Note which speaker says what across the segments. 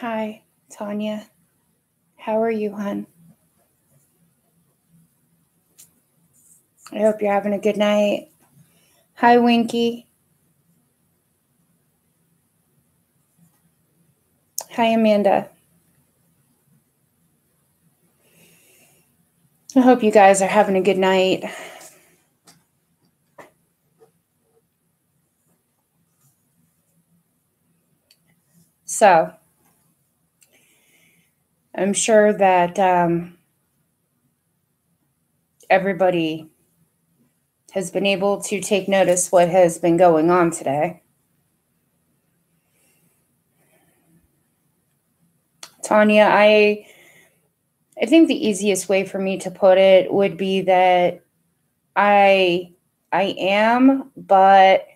Speaker 1: Hi, Tanya. How are you, hon? I hope you're having a good night. Hi, Winky. Hi, Amanda. I hope you guys are having a good night. So, I'm sure that everybody has been able to take notice what has been going on today. Tanya, I think the easiest way for me to put it would be that I am, but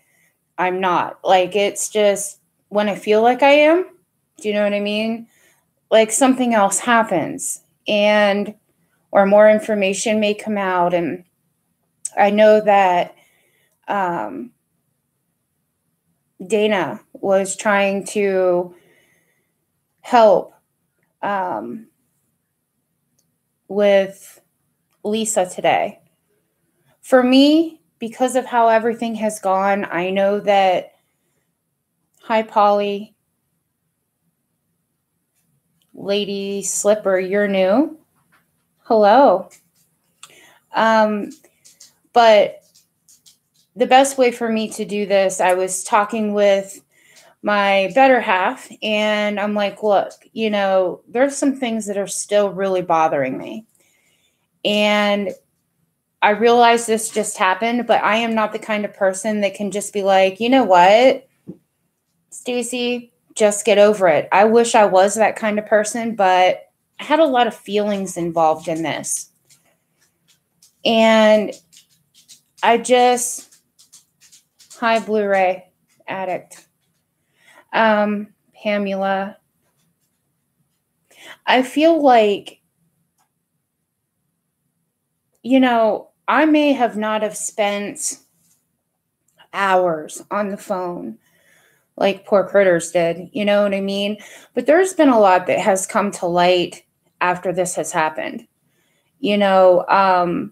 Speaker 1: I'm not. Like, it's just when I feel like I am. Do you know what I mean? Like something else happens and or more information may come out. And I know that Dana was trying to help with Lisa today. For me, because of how everything has gone, I know that, hi, Polly, Lady Slipper, you're new. Hello. But the best way for me to do this, I was talking with my better half, and I'm like, look, there's some things that are still really bothering me. And I realize this just happened, but I am not the kind of person that can just be like, you know what, Stacy, just get over it. I wish I was that kind of person, but I had a lot of feelings involved in this. And hi, Blu-ray addict. Pamela, I feel like, I may have not have spent hours on the phone like poor critters did, you know what I mean? But there's been a lot that has come to light after this has happened. The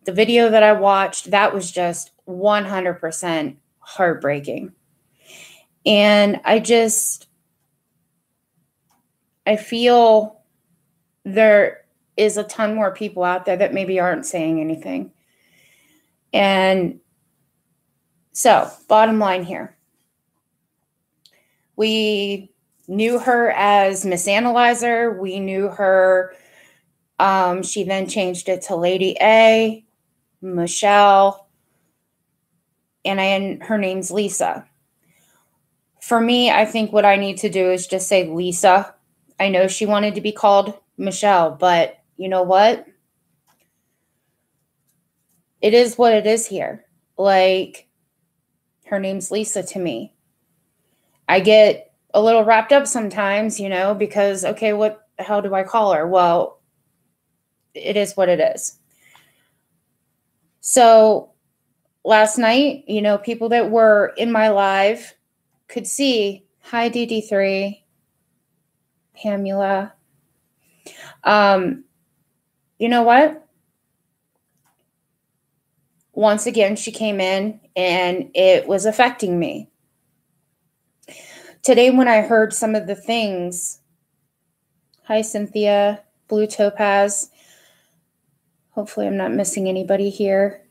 Speaker 1: video that I watched, that was just 100% heartbreaking. And I feel there is a ton more people out there that maybe aren't saying anything. And so, bottom line here, we knew her as Miss Analyzer. We knew her. She then changed it to Lady A, Michelle, and her name's Lisa. For me, I think what I need to do is just say Lisa. I know she wanted to be called Michelle, but you know what? It is what it is here. Like, her name's Lisa to me. I get a little wrapped up sometimes, because, okay, what the hell do I call her? Well, it is what it is. So last night, people that were in my live could see, hi, DD3, Pamela. You know what? Once again, she came in and it was affecting me. Today, when I heard some of the things, hi, Cynthia, Blue Topaz. Hopefully I'm not missing anybody here.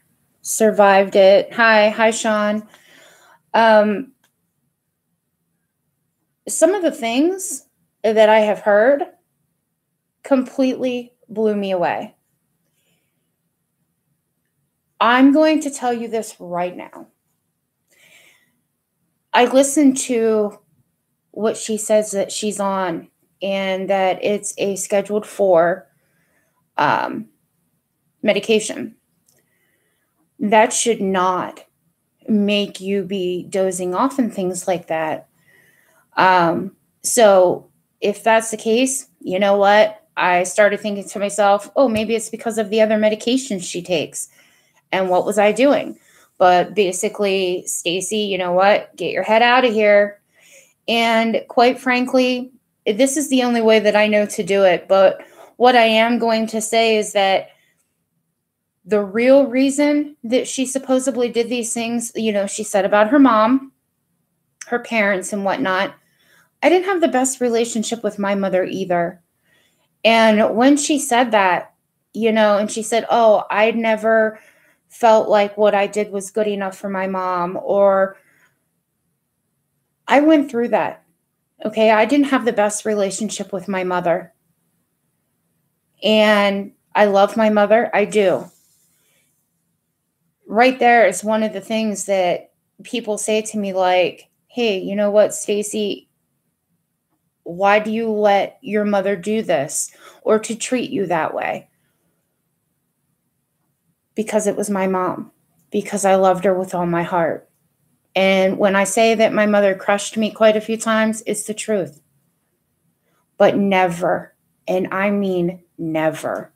Speaker 1: Survived it. Hi, Sean. Some of the things that I have heard completely blew me away. I'm going to tell you this right now. I listened to what she says that she's on and that it's a scheduled 4 medication. That should not make you be dozing off and things like that. So if that's the case, you know what? I started thinking to myself, oh, maybe it's because of the other medications she takes. And what was I doing? But basically, Stacy, you know what? Get your head out of here. And quite frankly, this is the only way that I know to do it. But what I am going to say is that the real reason that she supposedly did these things, she said about her mom, her parents, and whatnot. I didn't have the best relationship with my mother either. And when she said that, and she said, oh, I never felt like what I did was good enough for my mom, or I went through that. Okay. I didn't have the best relationship with my mother. And I love my mother. I do. Right there is one of the things that people say to me, like, hey, you know what, Stacy, why do you let your mother do this or to treat you that way? Because it was my mom, because I loved her with all my heart. And when I say that my mother crushed me quite a few times, it's the truth. But never, and I mean never,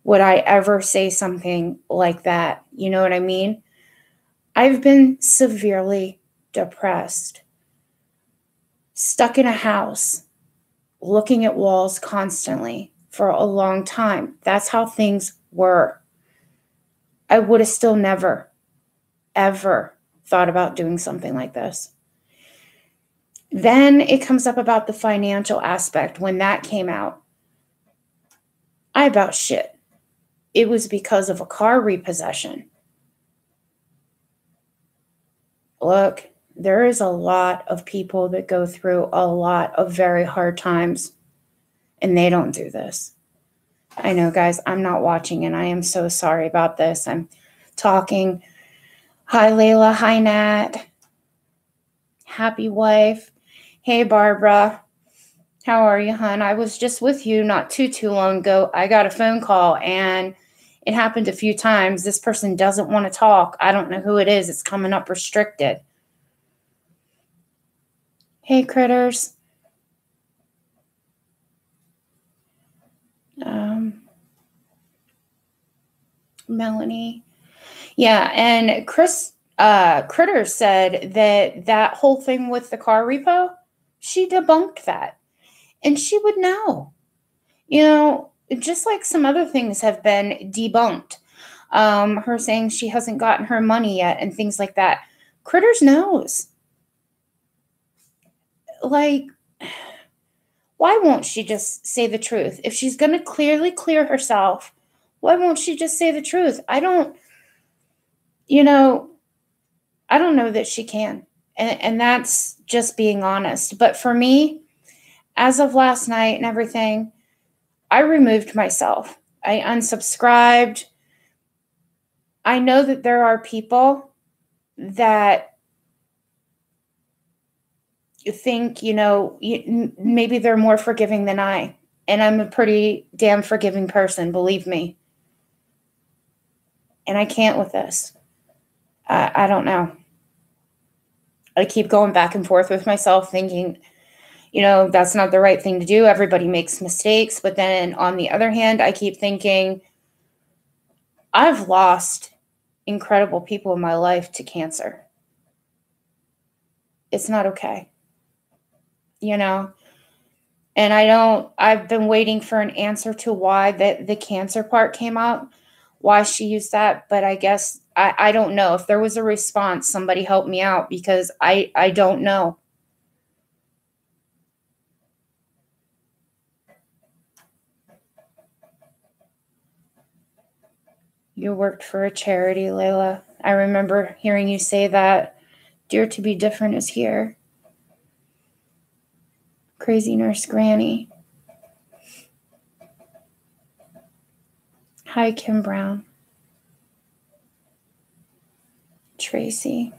Speaker 1: would I ever say something like that. You know what I mean? I've been severely depressed, stuck in a house, looking at walls constantly for a long time. That's how things were. I would have still never, ever thought about doing something like this. Then it comes up about the financial aspect. When that came out, I about shit. It was because of a car repossession. Look, there is a lot of people that go through a lot of very hard times, and they don't do this. I know, guys, I'm not watching, and I am so sorry about this. I'm talking. Hi, Layla. Hi, Nat. Happy wife. Hey, Barbara. How are you, hon? I was just with you not too long ago. I got a phone call, and it happened a few times. This person doesn't want to talk. I don't know who it is. It's coming up restricted. Hey, critters. Melanie. Yeah, and Chris Critter said that whole thing with the car repo, she debunked that. And she would know. Just like some other things have been debunked. Her saying she hasn't gotten her money yet and things like that. Critters knows. Like, why won't she just say the truth? If she's going to clearly clear herself, why won't she just say the truth? I don't know that she can. And that's just being honest. But for me, as of last night and everything, I removed myself. I unsubscribed. I know that there are people that think, maybe they're more forgiving than I. And I'm a pretty damn forgiving person, believe me. And I can't with this. I don't know. I keep going back and forth with myself thinking, that's not the right thing to do. Everybody makes mistakes. But then on the other hand, I keep thinking, I've lost incredible people in my life to cancer. It's not okay. And I've been waiting for an answer to why the cancer part came out, why she used that. But I guess, I don't know. If there was a response, somebody help me out, because I don't know. You worked for a charity, Layla. I remember hearing you say that. Dare to be different is here. Crazy Nurse Granny. Hi, Kim Brown. Tracy.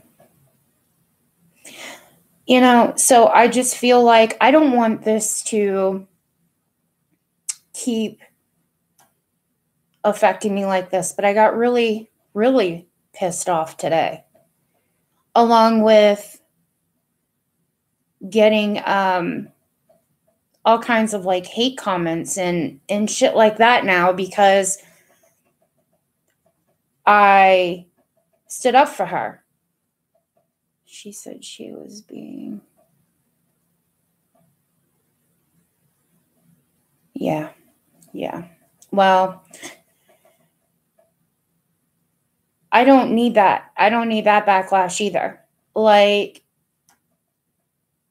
Speaker 1: So I just feel like I don't want this to keep affecting me like this, but I got really, really pissed off today, along with getting all kinds of like hate comments and shit like that now, because I stood up for her. She said she was being Yeah. Yeah. Well, I don't need that. I don't need that backlash either. Like,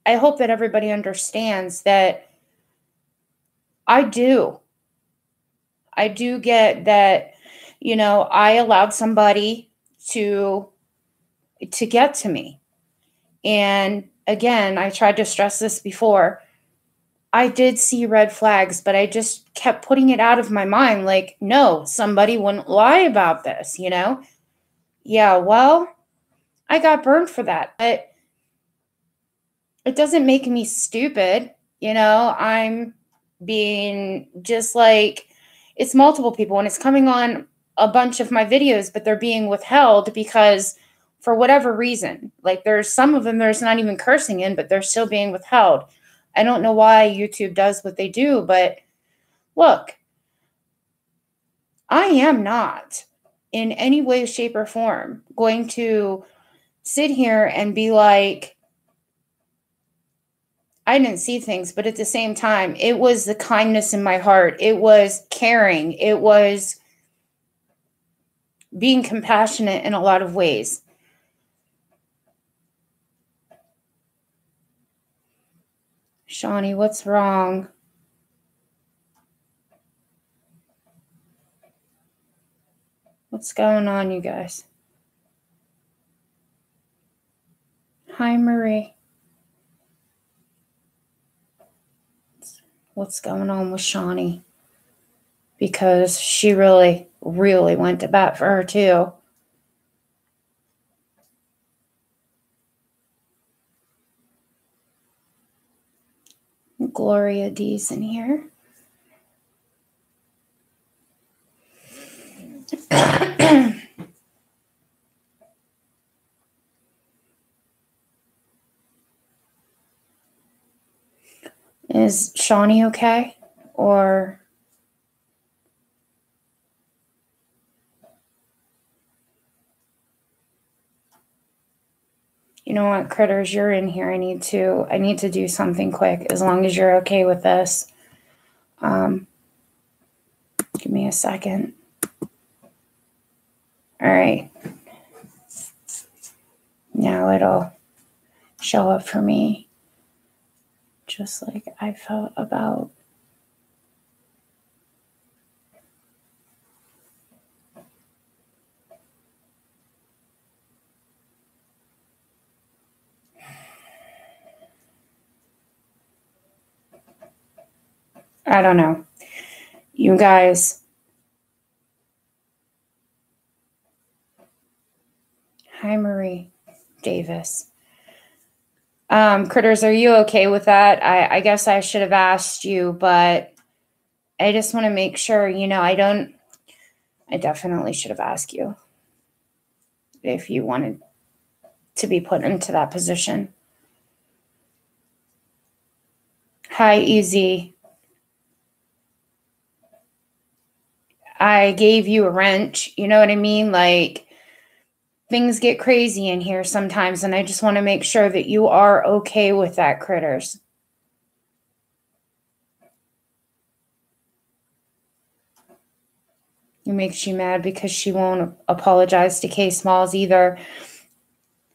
Speaker 1: I hope that everybody understands that I do. I do get that, I allowed somebody to get to me. And again, I tried to stress this before. I did see red flags, but I just kept putting it out of my mind like, no, somebody wouldn't lie about this. Yeah, well, I got burned for that, but it doesn't make me stupid. I'm being just like, it's multiple people and it's coming on a bunch of my videos, but they're being withheld because for whatever reason, like there's some of them there's not even cursing in, but they're still being withheld. I don't know why YouTube does what they do, but look, I am not in any way, shape, or form going to sit here and be like, I didn't see things, but at the same time, it was the kindness in my heart. It was caring. It was being compassionate in a lot of ways. Shawnee, what's wrong? What's going on, you guys? Hi, Marie. What's going on with Shawnee? Because she really, really went to bat for her, too. Gloria D's in here. Is Shawnee okay? Or you know what, Critters, you're in here. I need to do something quick, as long as you're okay with this. Give me a second. All right. Now it'll show up for me, just like I felt about. I don't know. You guys. Hi, Marie Davis. Critters, are you okay with that? I guess I should have asked you, but I just want to make sure, I definitely should have asked you if you wanted to be put into that position. Hi, Easy. I gave you a wrench. You know what I mean? Like, things get crazy in here sometimes, and I just want to make sure that you are okay with that, Critters. It makes you mad because she won't apologize to K Smalls either.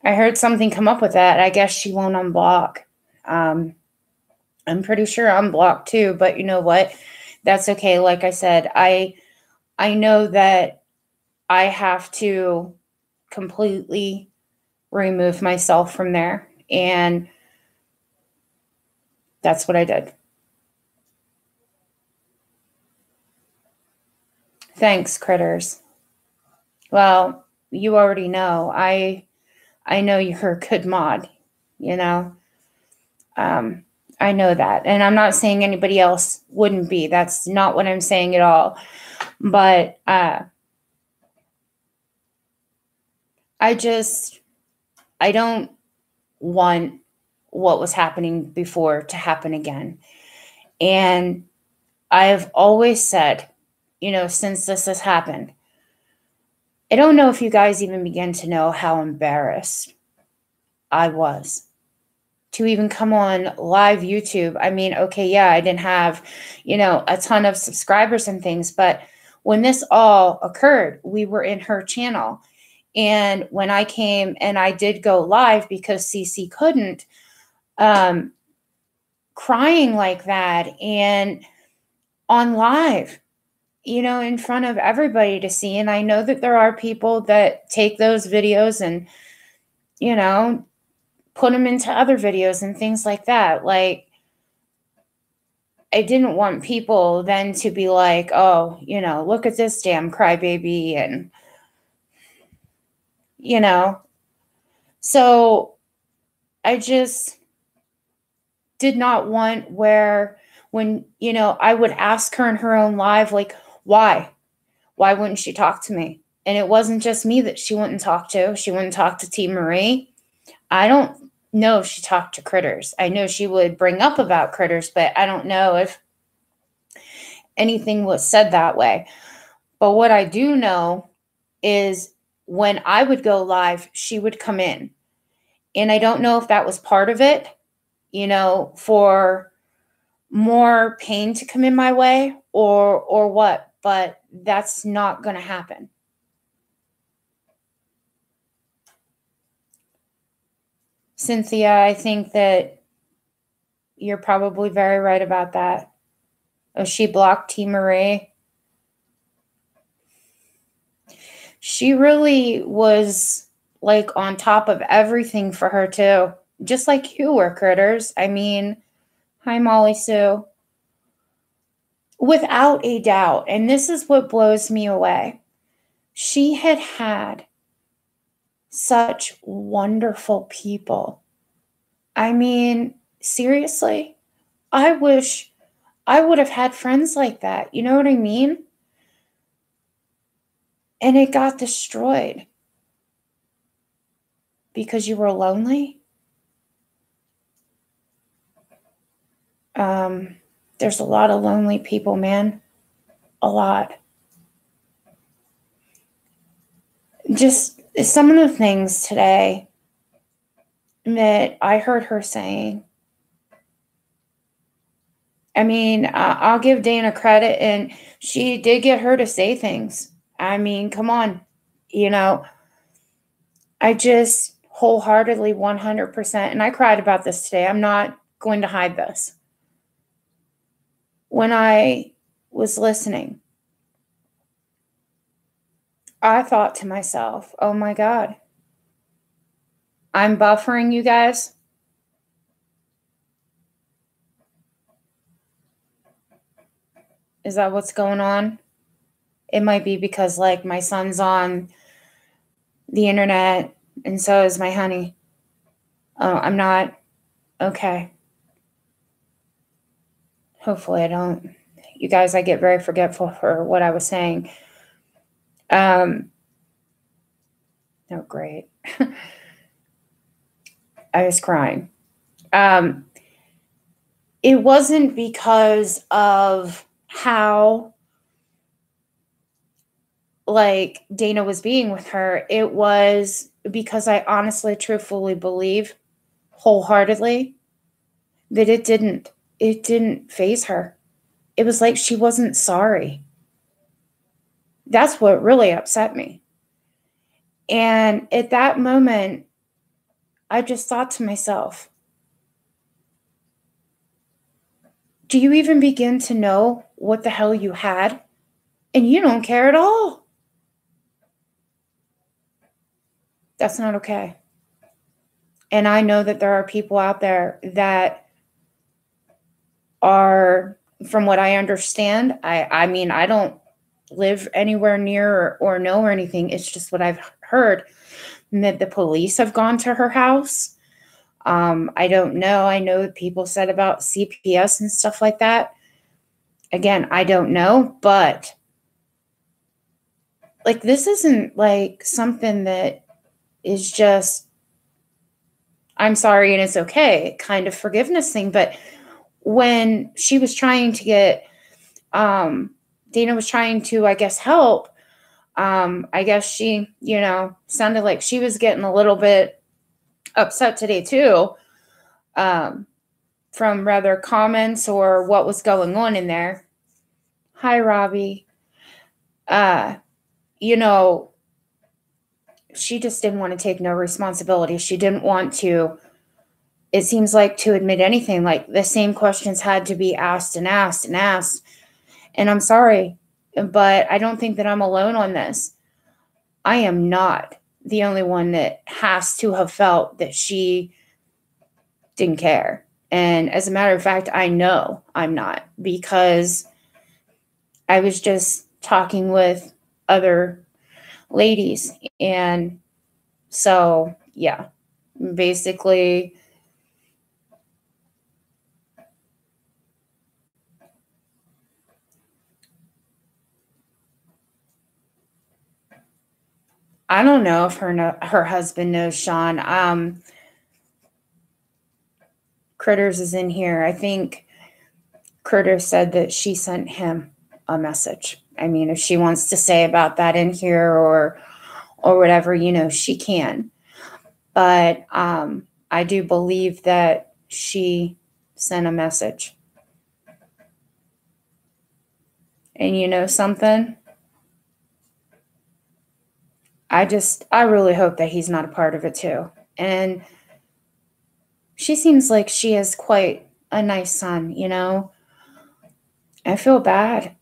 Speaker 1: I heard something come up with that. I guess she won't unblock. I'm pretty sure I'm blocked too, but you know what? That's okay. Like I said, I know that I have to completely remove myself from there, and that's what I did. Thanks, Critters. Well, you already know. I know you're a good mod, you know. I know that. And I'm not saying anybody else wouldn't be. That's not what I'm saying at all. But I don't want what was happening before to happen again. And I've always said, since this has happened, I don't know if you guys even begin to know how embarrassed I was to even come on live YouTube. I mean, okay, yeah, I didn't have, a ton of subscribers and things, but when this all occurred, we were in her channel. And when I came and I did go live because Cece couldn't, crying like that and on live, in front of everybody to see. And I know that there are people that take those videos and, put them into other videos and things like that. Like, I didn't want people then to be like, oh, look at this damn crybaby. And, so I just did not want when, I would ask her in her own live, like, why wouldn't she talk to me? And it wasn't just me that she wouldn't talk to. She wouldn't talk to T. Marie. I don't know if she talked to Critters. I know she would bring up about Critters, but I don't know if anything was said that way. But what I do know is when I would go live, she would come in. And I don't know if that was part of it, for more pain to come in my way or what, but that's not going to happen. Cynthia, I think that you're probably very right about that. Oh, she blocked T. Marie. She really was like on top of everything for her too. Just like you were, Critters. I mean, hi, Molly Sue. Without a doubt, and this is what blows me away, she had such wonderful people. I mean, seriously, I wish I would have had friends like that. You know what I mean? And it got destroyed because you were lonely. There's a lot of lonely people, man. A lot. Just some of the things today that I heard her saying. I mean, I'll give Dana credit, and she did get her to say things. I mean, come on. I just wholeheartedly 100%, and I cried about this today. I'm not going to hide this. When I was listening, I thought to myself, oh my God, I'm buffering you guys. Is that what's going on? It might be because like my son's on the internet and so is my honey. Oh, I'm not. Okay. Hopefully I don't. You guys, I get very forgetful for what I was saying. Oh, great. I was crying. It wasn't because of how like Dana was being with her. It was because I honestly, truthfully believe wholeheartedly that it didn't faze her. It was like she wasn't sorry. That's what really upset me. And at that moment, I just thought to myself, do you even begin to know what the hell you had? And you don't care at all. That's not okay. And I know that there are people out there that are, from what I understand, I mean, I don't live anywhere near or know or anything. It's just what I've heard, that the police have gone to her house. I don't know. I know that people said about CPS and stuff like that. Again, I don't know, but like, this isn't like something that is just, I'm sorry and it's okay kind of forgiveness thing. But when she was trying to get, Dana was trying to, I guess, help, I guess she, sounded like she was getting a little bit upset today too. um, from rather comments or what was going on in there. Hi, Robbie. Uh, you know, she just didn't want to take no responsibility. She didn't want to, it seems like, to admit anything. Like the same questions had to be asked and asked and asked. And I'm sorry, but I don't think that I'm alone on this. I am not the only one that has to have felt that she didn't care. And as a matter of fact, I know I'm not, because I was just talking with other ladies. And so, yeah, basically, I don't know if her husband knows Sean. Critters is in here. I think Critters said that she sent him a message. I mean, if she wants to say about that in here or whatever, she can. But I do believe that she sent a message. And you know something? I really hope that he's not a part of it too. And she seems like she has quite a nice son. I feel bad.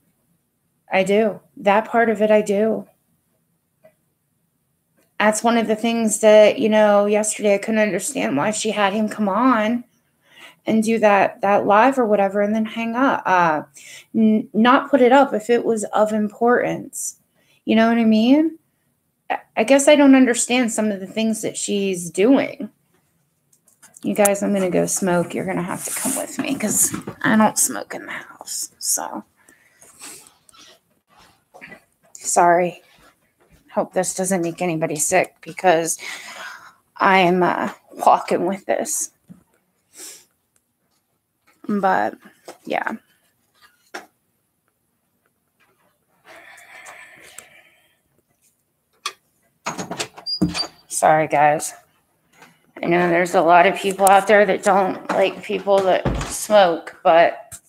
Speaker 1: I do. That part of it, I do. That's one of the things that, yesterday I couldn't understand why she had him come on and do that live or whatever and then hang up. Not put it up if it was of importance. You know what I mean? I guess I don't understand some of the things that she's doing. You guys, I'm going to go smoke. You're going to have to come with me because I don't smoke in the house. So, sorry. Hope this doesn't make anybody sick because I am walking with this. But, yeah. Sorry, guys. I know there's a lot of people out there that don't like people that smoke, but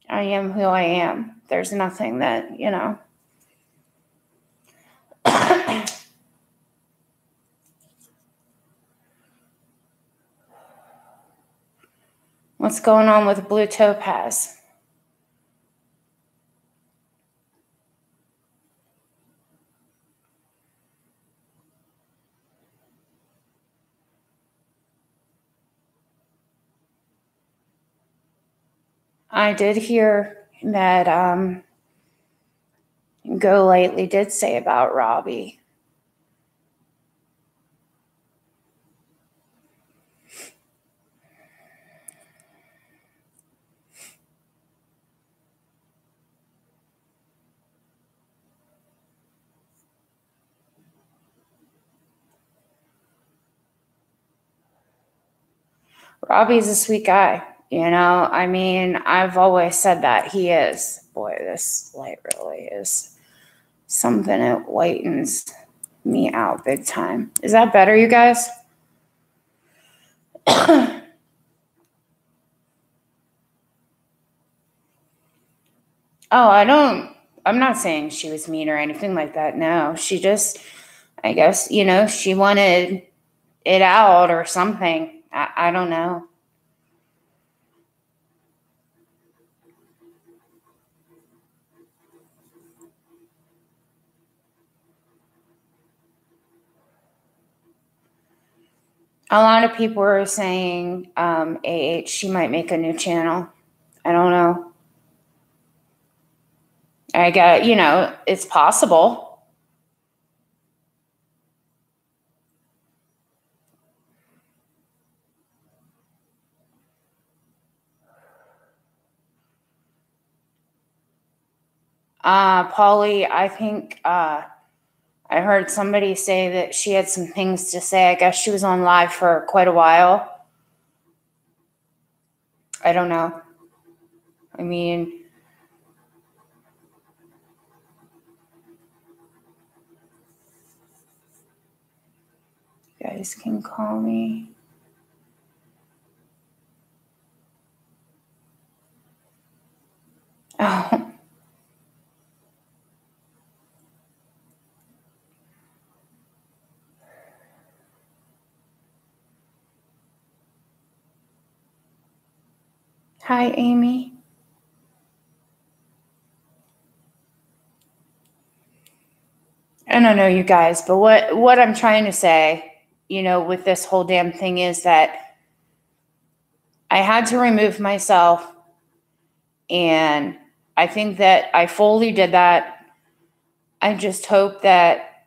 Speaker 1: I am who I am. There's nothing that, What's going on with Blue Topaz? I did hear that Go Lightly did say about Robbie. Robbie's a sweet guy, I mean, I've always said that he is. Boy, this light really is something that whitens me out big time. Is that better, you guys? I'm not saying she was mean or anything like that. No, she just, I guess, she wanted it out or something. I don't know. A lot of people are saying she might make a new channel. I don't know. I got, it's possible. Polly, I think I heard somebody say that she had some things to say. I guess she was on live for quite a while. I don't know. I mean, You guys can call me. Oh. Hi, Amy. I don't know, you guys, but what I'm trying to say, with this whole damn thing is that I had to remove myself, and I think that I fully did that. I just hope that,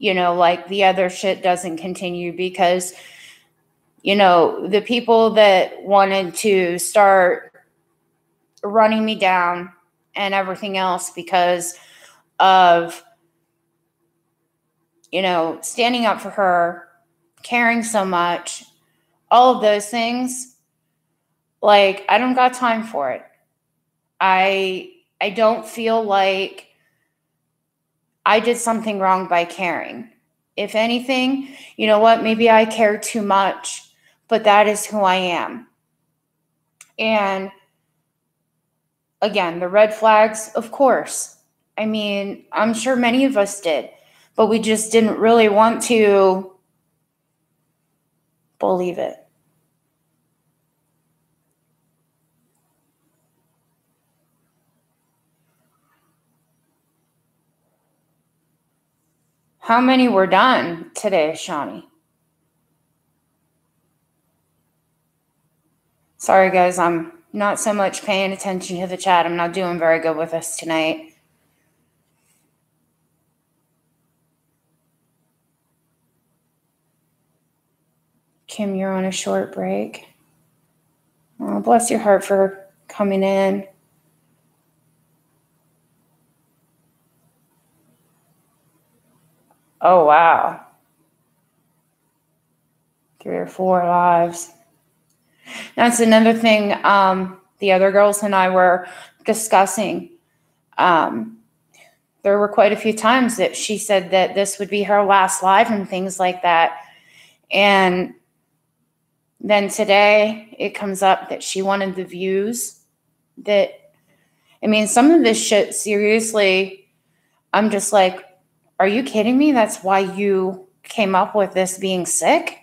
Speaker 1: like the other shit doesn't continue because, the people that wanted to start running me down and everything else because of, standing up for her, caring so much, all of those things, like, I don't got time for it. I don't feel like I did something wrong by caring. If anything, you know what? Maybe I care too much, but that is who I am. And again, the red flags, of course. I mean, I'm sure many of us did, but we just didn't really want to believe it. How many were done today, Shawnee? Sorry, guys, I'm not so much paying attention to the chat. I'm not doing very good with this tonight. Kim, you're on a short break. Oh, bless your heart for coming in. Oh, wow. 3 or 4 lives. That's another thing the other girls and I were discussing. There were quite a few times that she said that this would be her last live and things like that. And then today it comes up that she wanted the views. Some of this shit, seriously, I'm just like, are you kidding me? That's why you came up with this being sick?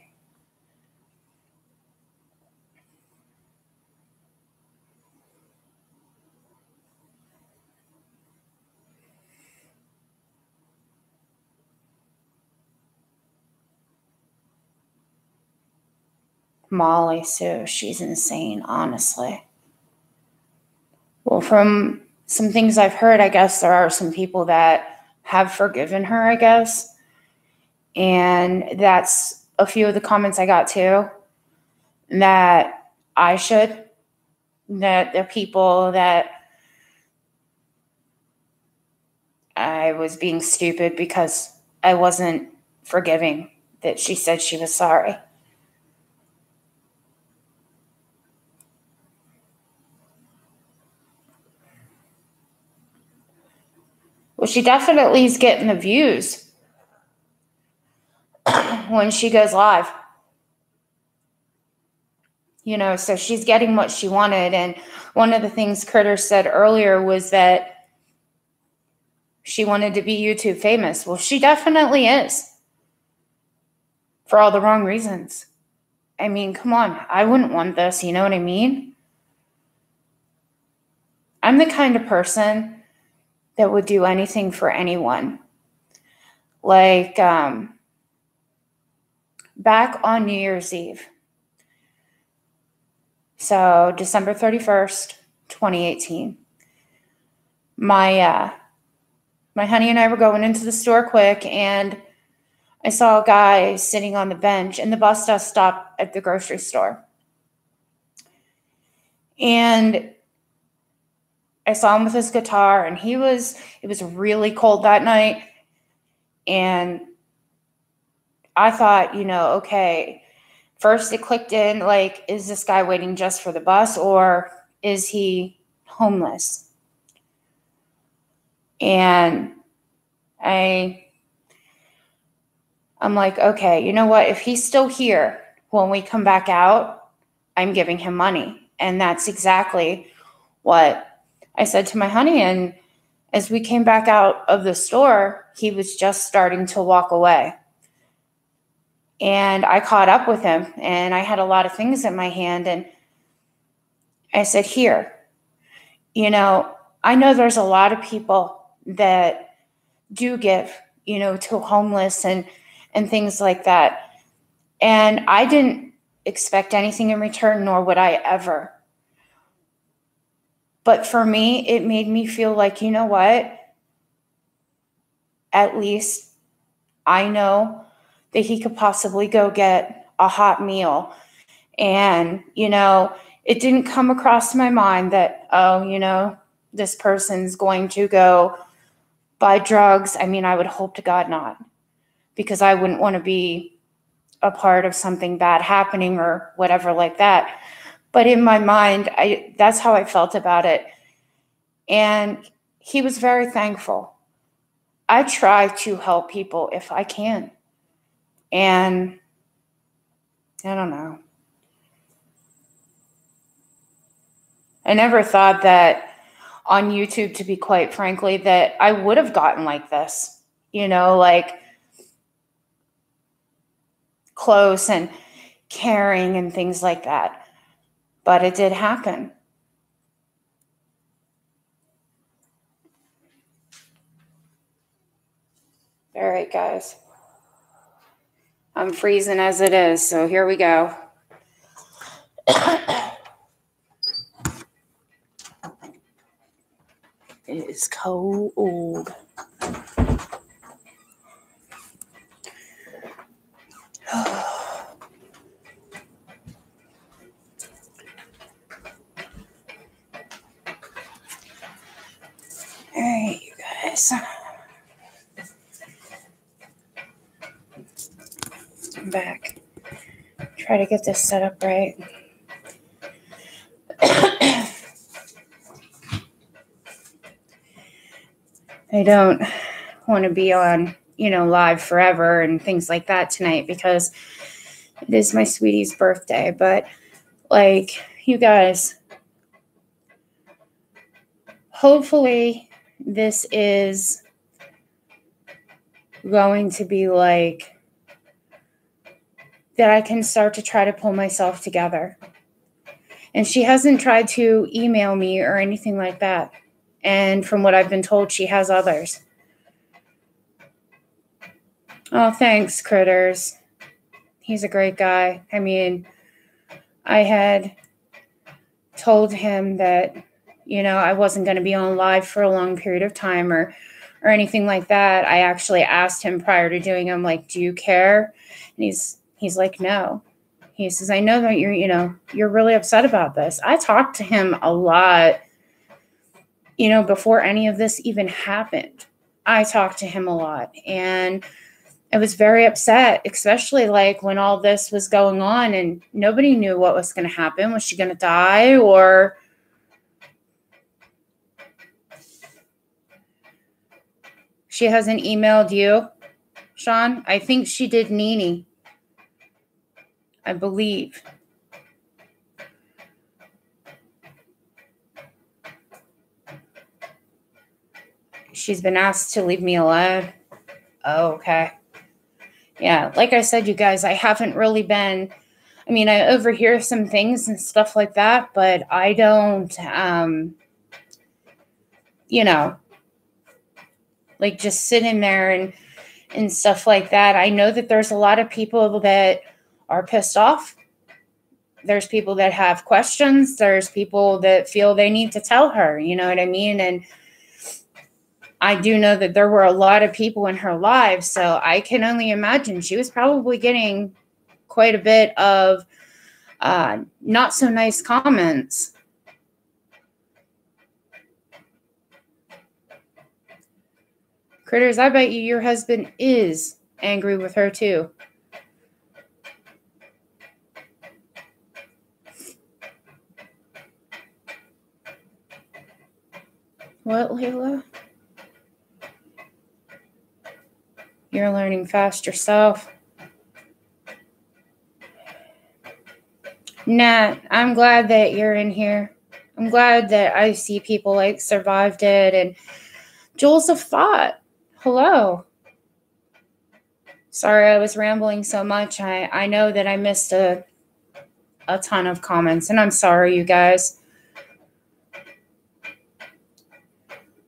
Speaker 1: Molly Sue, she's insane, honestly. Well, from some things I've heard, I guess there are some people that have forgiven her, I guess. And that's a few of the comments I got too, that I should, that the people that I was being stupid because I wasn't forgiving, that she said she was sorry. Well, she definitely is getting the views when she goes live. So she's getting what she wanted. And one of the things Critter said earlier was that she wanted to be YouTube famous. Well, she definitely is. For all the wrong reasons. I mean, come on. I wouldn't want this. You know what I mean? I'm the kind of person that would do anything for anyone. Like, back on New Year's Eve. So, December 31st, 2018. My honey and I were going into the store quick, and I saw a guy sitting on the bench, and the bus does stop at the grocery store. And I saw him with his guitar, and it was really cold that night. And I thought, okay, first it clicked in, like, is this guy waiting just for the bus, or is he homeless? And I I'm like, okay, you know what? If he's still here when we come back out, I'm giving him money. And that's exactly what I said to my honey. And as we came back out of the store, he was just starting to walk away. And I caught up with him, and I had a lot of things in my hand. And I said, here, I know there's a lot of people that do give, to homeless and things like that. And I didn't expect anything in return, nor would I ever. But for me, it made me feel like, you know what? At least I know that he could possibly go get a hot meal. And, it didn't come across my mind that, this person's going to go buy drugs. I mean, I would hope to God not, because I wouldn't want to be a part of something bad happening or whatever like that. But in my mind, that's how I felt about it. And he was very thankful. I try to help people if I can. And I don't know. I never thought that on YouTube, to be quite frankly, that I would have gotten like this, like close and caring and things like that. But it did happen. All right, guys. I'm freezing as it is, so here we go. It is cold. All right, you guys. I'm back. Try to get this set up right. I don't want to be on, live forever and things like that tonight, because it is my sweetie's birthday. But you guys, hopefully this is going to be that I can start to try to pull myself together. And she hasn't tried to email me or anything like that. And from what I've been told, she has others. Oh, thanks, Critters. He's a great guy. I mean, I had told him that, I wasn't going to be on live for a long period of time or anything like that. I actually asked him prior to doing them, do you care? And he's like, no. He says, I know that you're really upset about this. I talked to him a lot, before any of this even happened. I talked to him a lot, and I was very upset, especially when all this was going on and nobody knew what was going to happen. Was she going to die, or she hasn't emailed you, Sean? I think she did Nene, I believe. She's been asked to leave me alone. Oh, okay. Yeah, like I said, you guys, I haven't really been, I overhear some things and stuff like that, but I don't, just sitting there and stuff like that. I know that there's a lot of people that are pissed off. There's people that have questions. There's people that feel they need to tell her, you know what I mean? And I do know that there were a lot of people in her life, so I can only imagine she was probably getting quite a bit of not so nice comments. Critters, I bet you your husband is angry with her too. What, Layla? You're learning fast yourself. Nat, I'm glad that you're in here. I'm glad that I see people like survived it. And Jewels of Thought, hello. Sorry I was rambling so much. I know that I missed a ton of comments, and I'm sorry, you guys.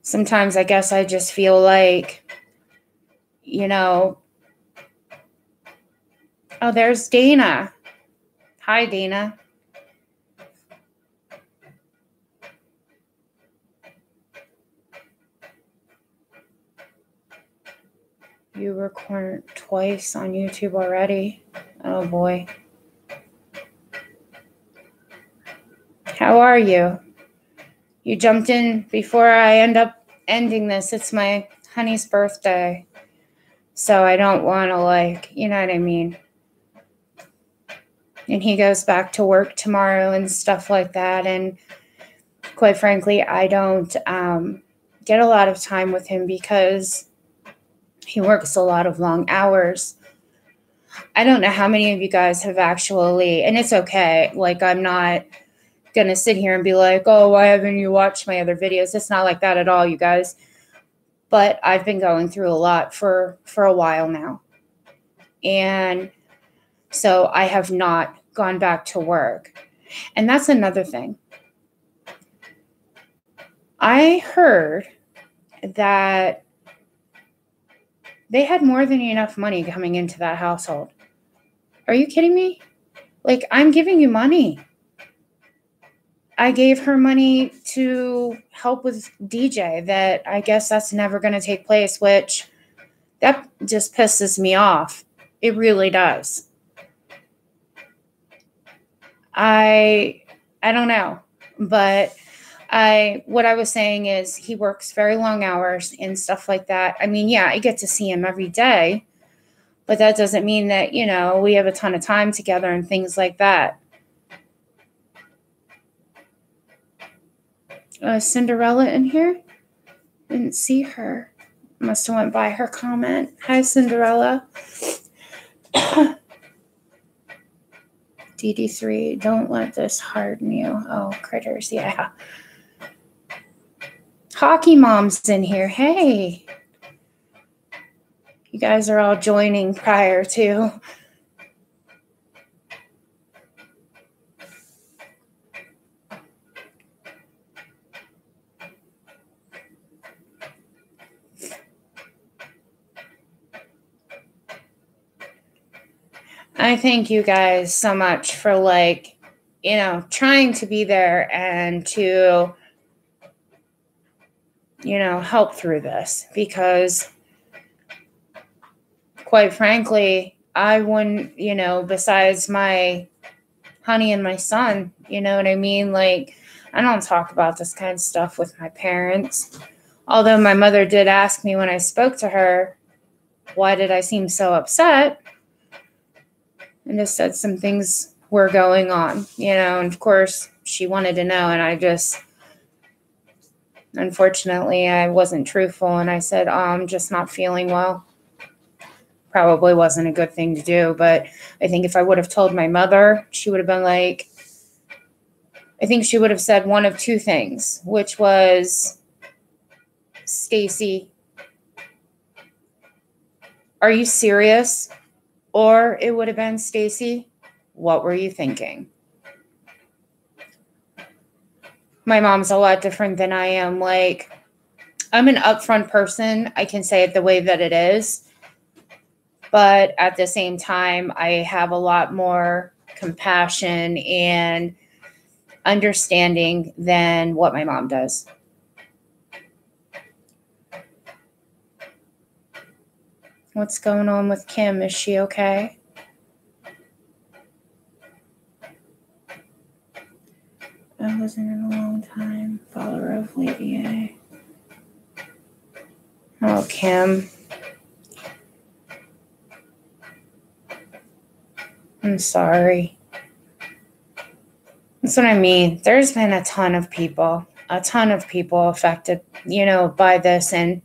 Speaker 1: Sometimes I guess I just feel like, oh, there's Dana. Hi, Dana. You were cornered twice on YouTube already. Oh, boy. How are you? You jumped in before I end up ending this. It's my honey's birthday. So I don't want to, you know what I mean? And he goes back to work tomorrow and stuff like that. And quite frankly, I don't get a lot of time with him because he works a lot of long hours. I don't know how many of you guys have actually, and it's okay. I'm not going to sit here and be like, oh, why haven't you watched my other videos? It's not like that at all, you guys. But I've been going through a lot for a while now. And so I have not gone back to work. And that's another thing. I heard that they had more than enough money coming into that household. Are you kidding me? I'm giving you money. I gave her money to help with DJ that I guess that's never going to take place, which that just pisses me off. It really does. I don't know, but what I was saying is he works very long hours and stuff like that. I mean, yeah, I get to see him every day, but that doesn't mean that, we have a ton of time together and things like that. Cinderella in here? Didn't see her. Must have went by her comment. Hi, Cinderella. DD3, don't let this harden you. Oh, critters, yeah. Hockey Mom's in here. Hey. You guys are all joining prior to. I thank you guys so much for trying to be there and to, help through this, because quite frankly, I wouldn't, besides my honey and my son, you know what I mean? I don't talk about this kind of stuff with my parents. Although my mother did ask me when I spoke to her, why did I seem so upset? And just said some things were going on, and of course she wanted to know. And I just, unfortunately, I wasn't truthful. And I said, I'm just not feeling well. Probably wasn't a good thing to do. But I think if I would have told my mother, she would have been I think she would have said one of two things, which was, Stacy, are you serious? Or it would have been, Stacy, what were you thinking? My mom's a lot different than I am. I'm an upfront person. I can say it the way that it is. But at the same time, I have a lot more compassion and understanding than what my mom does. What's going on with Kim? Is she okay? I wasn't in a long time. Follower of Lady A. Oh, Kim. I'm sorry. That's what I mean. There's been a ton of people affected, by this. And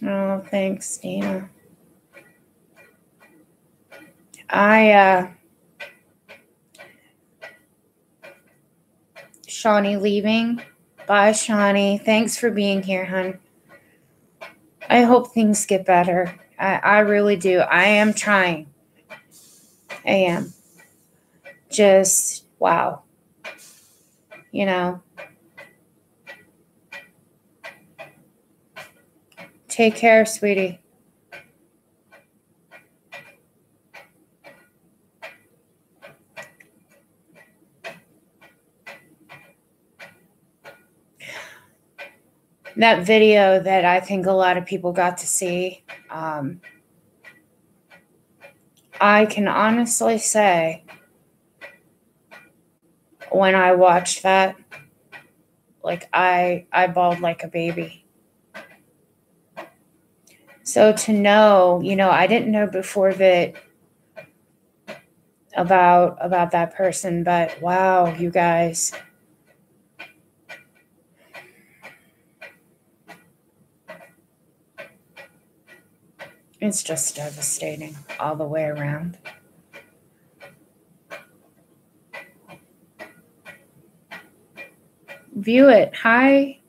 Speaker 1: Oh, thanks, Dina. Shawnee leaving. Bye, Shawnee. Thanks for being here, hon. I hope things get better. I really do. I am trying. I am. Just, wow. You know, take care, sweetie. That video that I think a lot of people got to see, I can honestly say when I watched that, like I bawled like a baby. So to know, I didn't know before that about that person, but wow, you guys. It's just devastating all the way around. View it. Hi,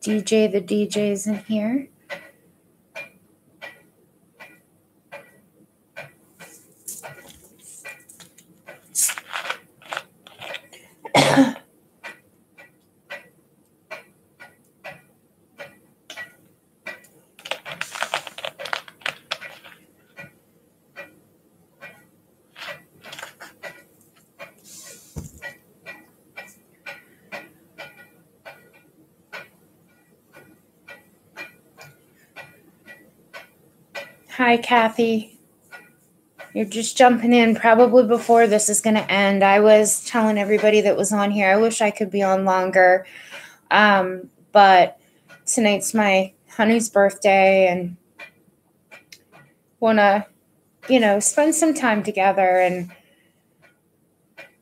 Speaker 1: DJ. The DJ's in here. Hi, Kathy. You're just jumping in probably before this is going to end. I was telling everybody that was on here, I wish I could be on longer. But tonight's my honey's birthday and want to, spend some time together. And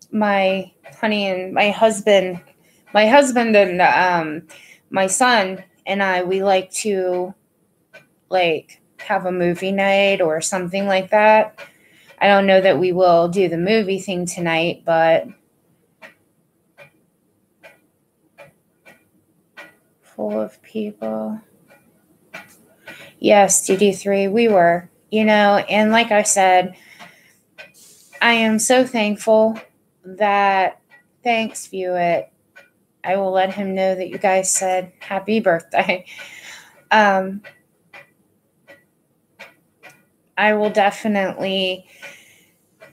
Speaker 1: my honey and my husband and my son and I, we like to have a movie night or something like that. I don't know that we will do the movie thing tonight, but full of people. Yes, DD3, we were, and like I said, I am so thankful that, thanks, View It. I will let him know that you guys said happy birthday. I will definitely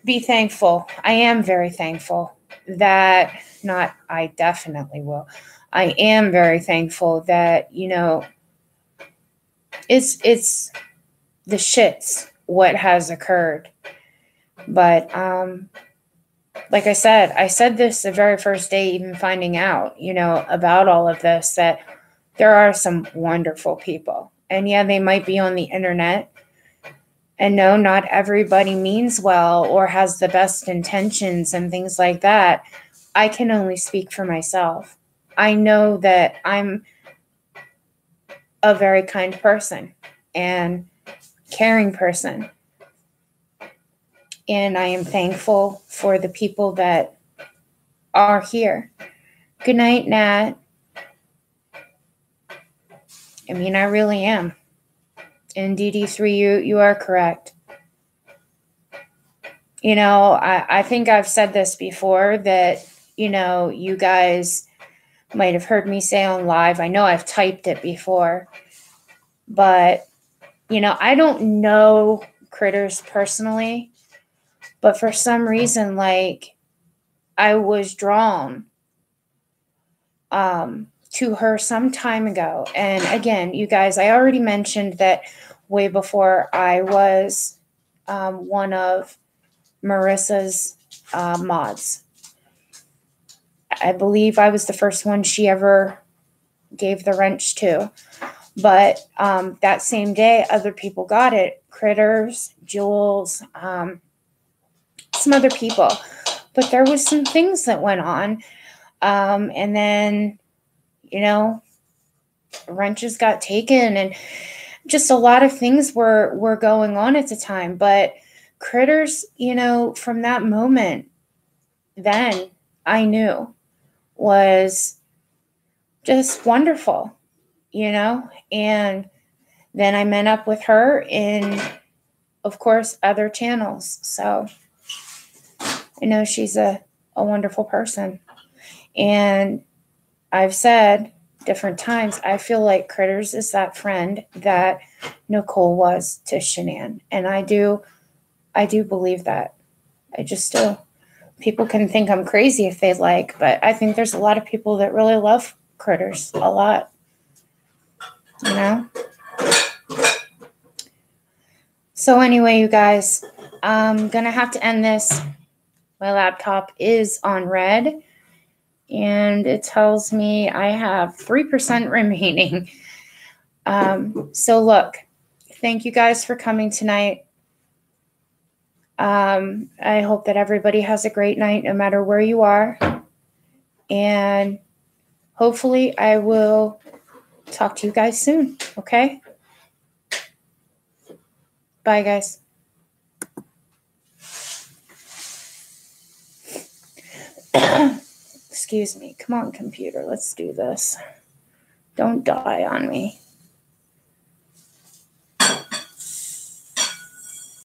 Speaker 1: be thankful. I am very thankful that, not I definitely will. I am very thankful that, it's the shits what has occurred. But like I said this the very first day, even finding out, about all of this, that there are some wonderful people. And yeah, they might be on the internet. And no, not everybody means well or has the best intentions and things like that. I can only speak for myself. I know that I'm a very kind person and caring person. And I am thankful for the people that are here. Good night, Nat. I mean, I really am. And DD3, you are correct. I think I've said this before that, you guys might have heard me say on live. I know I've typed it before. But, I don't know Critters personally. But for some reason, I was drawn to her some time ago. And again, you guys, I already mentioned that way before I was one of Marissa's mods. I believe I was the first one she ever gave the wrench to. But that same day, other people got it. Critters, Jules, some other people. But there was some things that went on. And then, wrenches got taken. And just a lot of things were going on at the time. But critters, from that moment, then I knew was just wonderful, and then I met up with her in, of course, other channels. So I know she's a wonderful person. And I've said different times, I feel like Critters is that friend that Nicole was to Shanann. And I do believe that. I just do. People can think I'm crazy if they like, but I think there's a lot of people that really love Critters a lot. So anyway, you guys, I'm going to have to end this. My laptop is on red, and it tells me I have 3% remaining. So look, thank you guys for coming tonight. I hope that everybody has a great night, no matter where you are. And hopefully I will talk to you guys soon. Okay? Bye, guys. Excuse me. Come on, computer. Let's do this. Don't die on me.